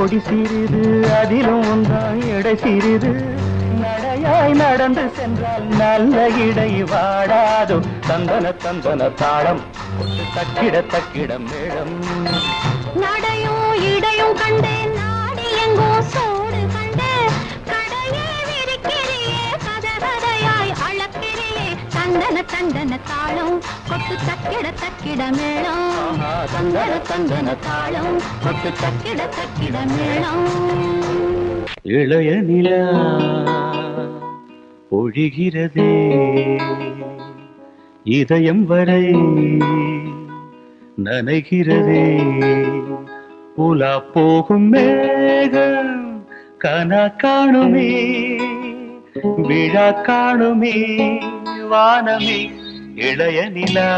கொடி சிறிது அதிலும் உந்தான் எடை சிறிது நடையாய் நடந்து சென்றால் நல்ல இடை வாடாதோ தந்தன தந்தன தாளம் தக்கிட தக்கிட மேளம் நடையும் இடையும் கண்டேன் நாடி எங்கோ சோடு கண்டே கடையே விரிக்கிறியே கதகதையாய் அளக்கிறியே தந்தன தந்தன தாளம் கொட்டு தக்கிட தக்கிட மேளம் தந்தன தந்தன தாளம் கொட்டு தக்கிட தக்கிட மேளம் இளைய நிலா பொழிகிறதே இதயம் வரை நனைகிறதே உலா போகும் மேகம் கனா காணுமே விழா காணுமே வானமே இளைய நிலா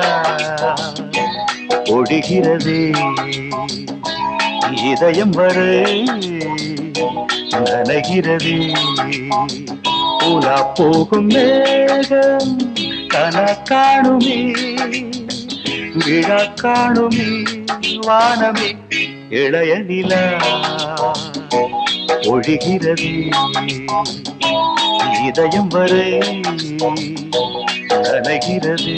பொழிகிறதே இதயம் வரை நனைகிறதே உலா போகும் மேகம் கனா காணுமே விழா காணுமே வானமே இளைய நிலா ஒழிகிறது இதயம் வரை நனைகிறது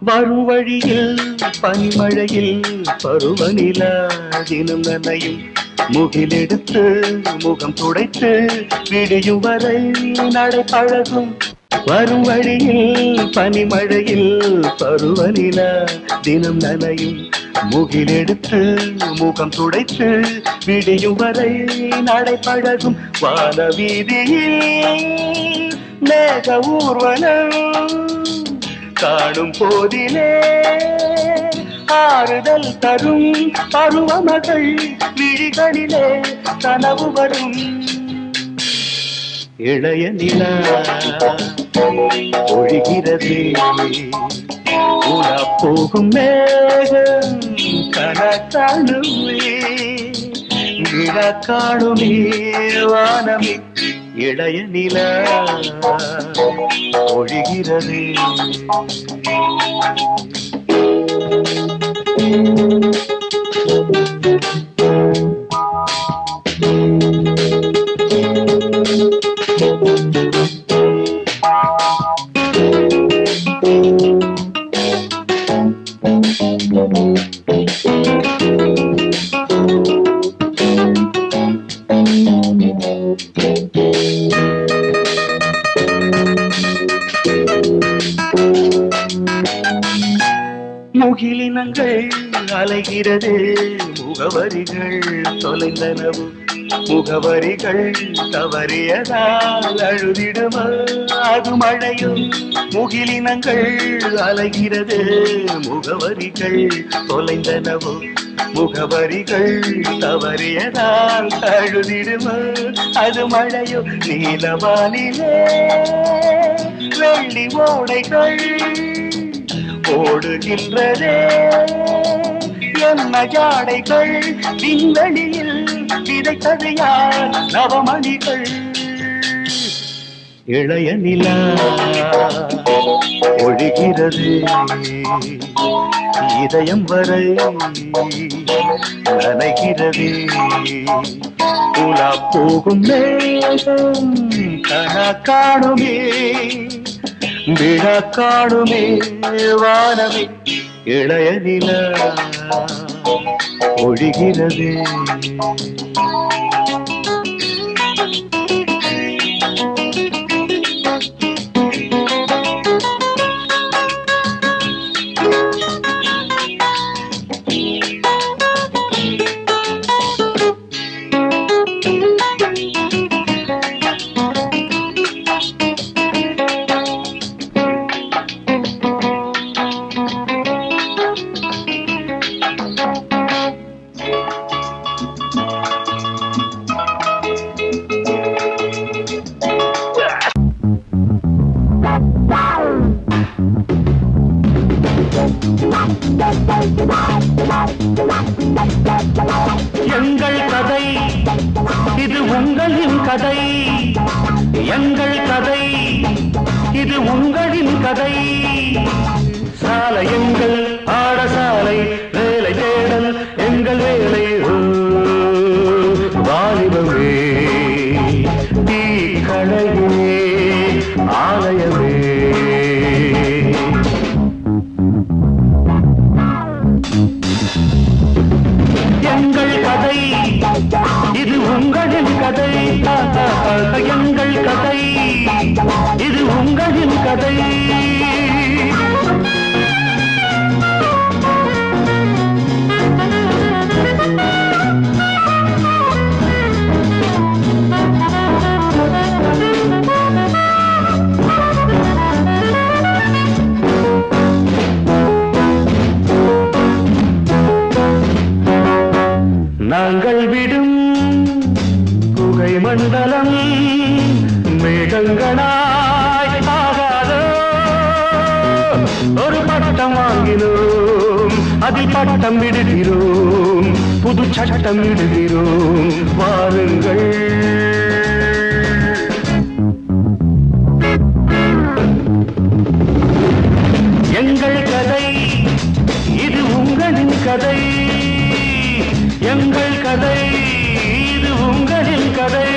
வரும் வழியில் பனிமழையில் பருவநிலா தினம் நனையும் முகிலெடுத்து முகம் துடைத்து விடியும் வரை நடை பழகும் வரும் வழியில் பனிமழையில் பருவநிலா தினம் நனையும் முகிலெடுத்து முகம் துடைத்து விடியும் வரை நடை பழகும் வான வீதியில் மேக ஊர்வலம் காணும் போதிலே ஆறுதல் தரும் பருவமகள் விழிகளிலே கனவு வரும் இளைய நிலா ஒழிகிறது உலா போகும் மேகம் கனா காணுமே விழா காணுமே வானமே இளைய நிலா ஒழிகிறது முகிலினங்கள் அலைகிறது முகவரிகள் தொலைந்தனவு முகவரிகள் தவறியதால் அழுதிடுமா அது மழையும் முகிலினங்கள் அலைகிறது முகவரிகள் தொலைந்தனவு முகவரிகள் தவறியதால் அழுதிடுமா அது மழையும் நீலவானிலே வெள்ளி ஓடைகள் ஓடுகின்றதே என்ன ஜாடைகள் விண்வெளியில் விதைத்தது யார் நவமணிகள் இளைய நிலா ஒழிகிறது இதயம் வரை நனைகிறது உலா போகும் மேகம் கனா காணுமே விழா காணுமே வானமே இளைய நிலா ஒழிகிறது எங்கள் கதை இது உங்களின் கதை சாலை எங்கள் ஆடசாலை வேலை தேடல் எங்கள் வேலை வாலிபமே தீ களையே ஆலயமே எங்கள் கதை இது உங்களின் கதை எங்கள் கதை இது உங்களின் கதை நாங்கள் விடும் புகை மண்டலம் மேகங்களாய் ஆகாதோ ஒரு பட்டம் வாங்கினோம் அதில் பட்டம் விடுகிறோம் புது சட்டம் விடுகிறோம் வாருங்கள் எங்கள் கதை இது உங்களின் கதை எங்கள் கதை இது உங்களின் கதை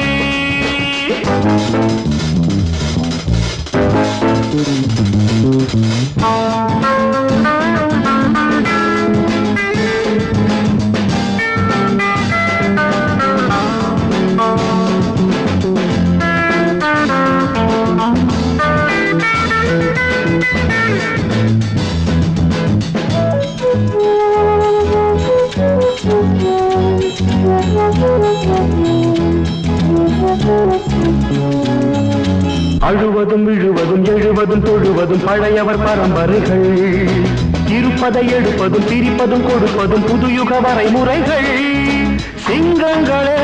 அழுவதும் விழுவதும் எழுவதும் தொழுவதும் பழையவர் பரம்பரைகள் இருப்பதை எடுப்பதும் பிரிப்பதும் கொடுப்பதும் புதுயுக வரைமுறைகள் சிங்கங்களே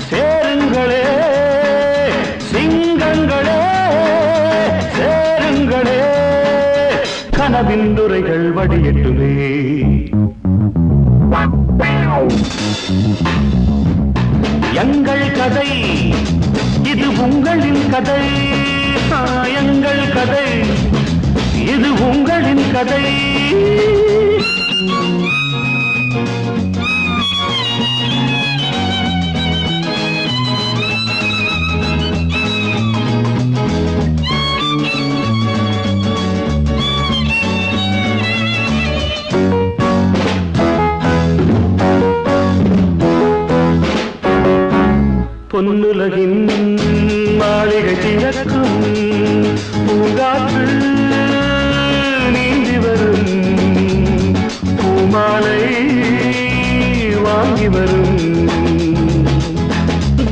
சேருங்களே சிங்கங்களே சேருங்களே கனவின் துரைகள் வடியட்டுமே எங்கள் கதை இது உங்களின் கதை எங்கள் கதை இது உங்களின் கதை பொன்னுலகின் மாளிகை திறக்கும் பூங்காற்று நீந்தி வரும் பூமாலை வாங்கி வரும்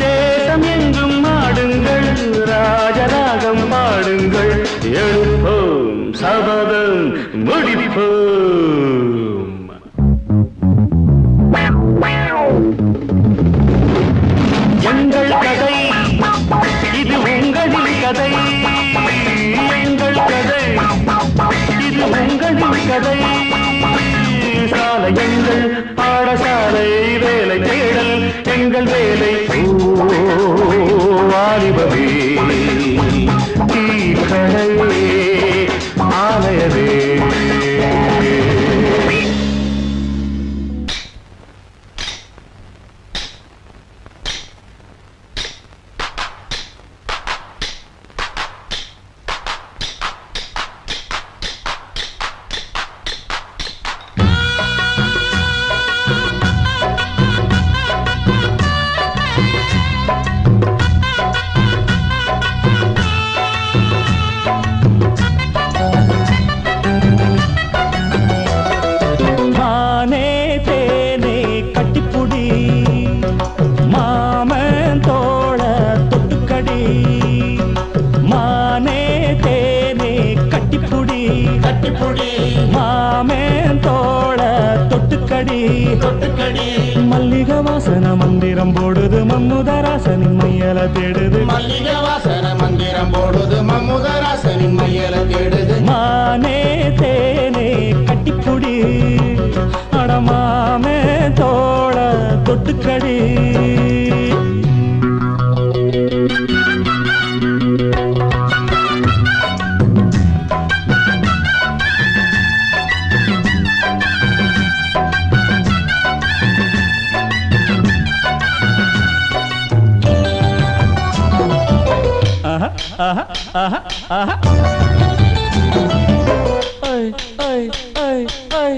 தேசம் எங்கும் ஆடுங்கள் ராஜராகம் பாடுங்கள் எழுப்போம் சபதம் முடிப்போம் எங்கள் கதை இது உங்களின் கதை எங்கள் கதை இது உங்களின் கதை சாலை எங்கள் பாடசாலை வேலை தேடல் எங்கள் வேலை வாலிபமே தீ களையே ஆலயமே மல்லிகை வாசன மந்திரம் போடுது மம்முதராசனின் மையல தேடுது மல்லிகை வாசன மந்திரம் போடுது மம்முதராசனின் மையல தேடுது மானே தேனே கட்டிப்புடி அடமாமே தோள தொட்டுக்கடி ஆஹா ஆஹா ஆஹா ஐ ஐ ஐ ஐ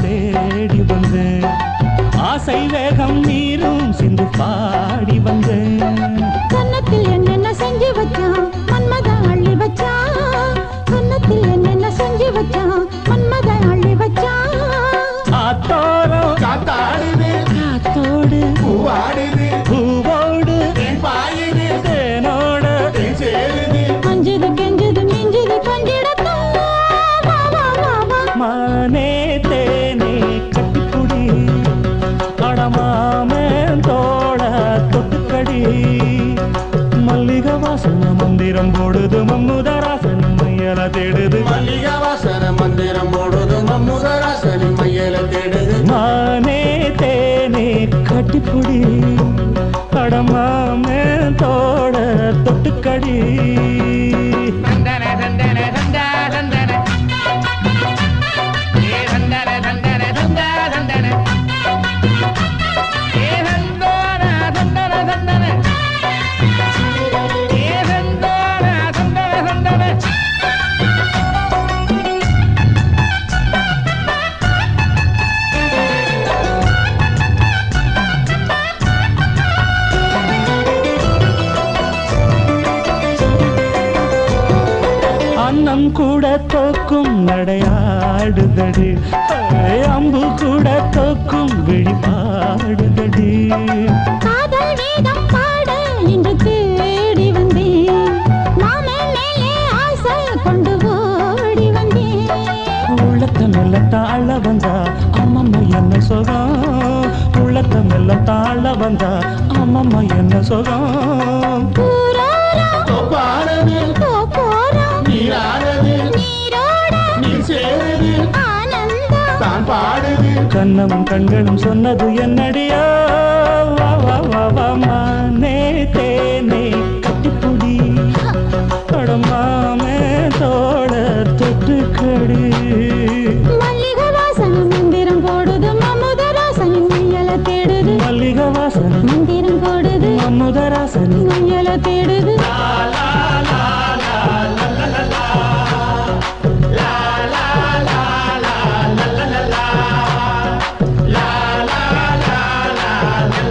தேடி வந்தேன் ஆசை வேகம் நீரும் சிந்து பாடி வந்தேன் கன்னத்தில் என்னென்ன செஞ்சு வச்சான் மன்மத அள்ளி வச்சான் கன்னத்தில் என்னென்ன செஞ்சு வச்சான் மன்மத அள்ளி வச்சான் ஆத்தோரம் காத்தாடுது காத்தோடு பூவாடுது பூவோடு பாயுது தேனோட சேருது அஞ்சுது கெஞ்சுது மிஞ்சுது கொஞ்சிடத்தோ மானே தேனே கட்டிக்குடி அடமாமேன் தோட தொட்டுக்கடி மல்லிகை வாசன மந்திரம் போடுது மம்முதராசன் மையல தேடுது மல்லிகை வாசன மந்திரம் போடுது மம்முதராசன் மையல தேடுது மானே தேனே கட்டிப்புடி அடமாமேன் தோட தொட்டுக்கடி அன்னம் கூட தோக்கும் நடையாடுதடி அம்பு கூட தோக்கும் விழிபாடுதடி காதல் வேதம் பாட இன்று தேடி வந்தேன் மாமே மேலே ஆசை கொண்டு ஓடி வந்தேன் உள்ளத்தை மெல்ல தாழ வந்தா அம்மம்மா என்ன சுகம் உள்ளத்தை மெல்ல தாழ வந்தா அம்மம்மா என்ன சுகம் பாடுது நீராடுது நீர் சேருது தான் பாடுது கண்ணமும் கண்களும் சொன்னது என்னடியோ வா வா வா வா மானே தேனே கட்டிப்புடி அடமாமே தோட தொட்டுக்கடி மல்லிகை வாசன மந்திரம் போடுது மம்முதராசன் மையல தேடுது மல்லிகை வாசன மந்திரம் போடுது மம்முதராசன் மையல தேடுது la la la la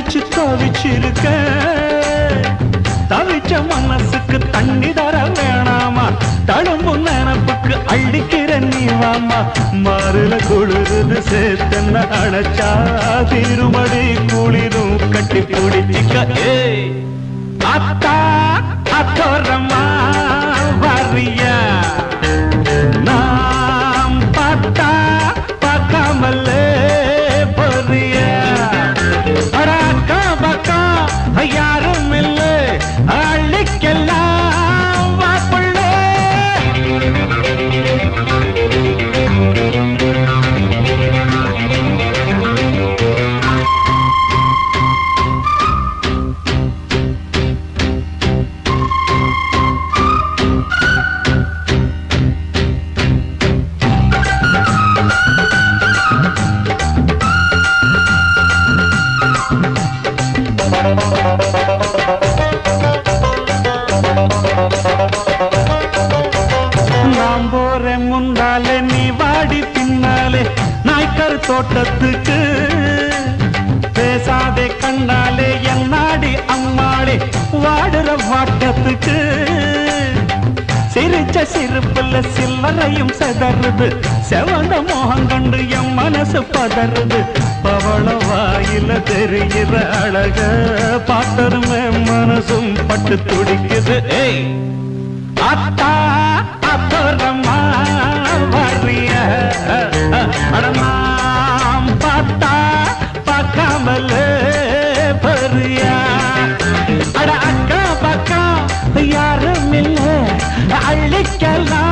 நினைச்சு தவிச்சிருக்க தவிச்ச மனசுக்கு தண்ணி தர வேணாமா தழும்பு நினப்புக்கு அள்ளிக்கிற நீ வாமா மாறுல குளிருது சேர்த்தன்ன அணைச்சா திருமடி குளிரும் கட்டி பிடிச்சிக்க அத்தா அத்தோரமா வரியா நாம் பார்த்தா பார்க்காமலே பொரியா அக்கா பக்கா யாரும் இல்லை அள்ளிக்கெல்லாம் வாப்புள்ளே நாம் போற முன்னாலே நீ வாடி பின்னாலே நாய்க்கர் தோட்டத்துக்கு பேசாதே கண்ணாலே என் நாடி அம்மாளே வாடுற வாட்டத்துக்கு சிரிச்ச சிரிப்புல சில்லறையும் செதறுது செவந்த மோகம் கண்டு என் மனசு பதறுது பவள வாயில தெரிகிற அழக பார்த்தருமே மனசும் பட்டு துடிக்குது அத்தா அத்தோரமா வரிய அடமாம் பார்த்தா பார்க்காமலே பரியா அட அக்கா பக்கா யாரும் இல்லை அள்ளிக்கலாம்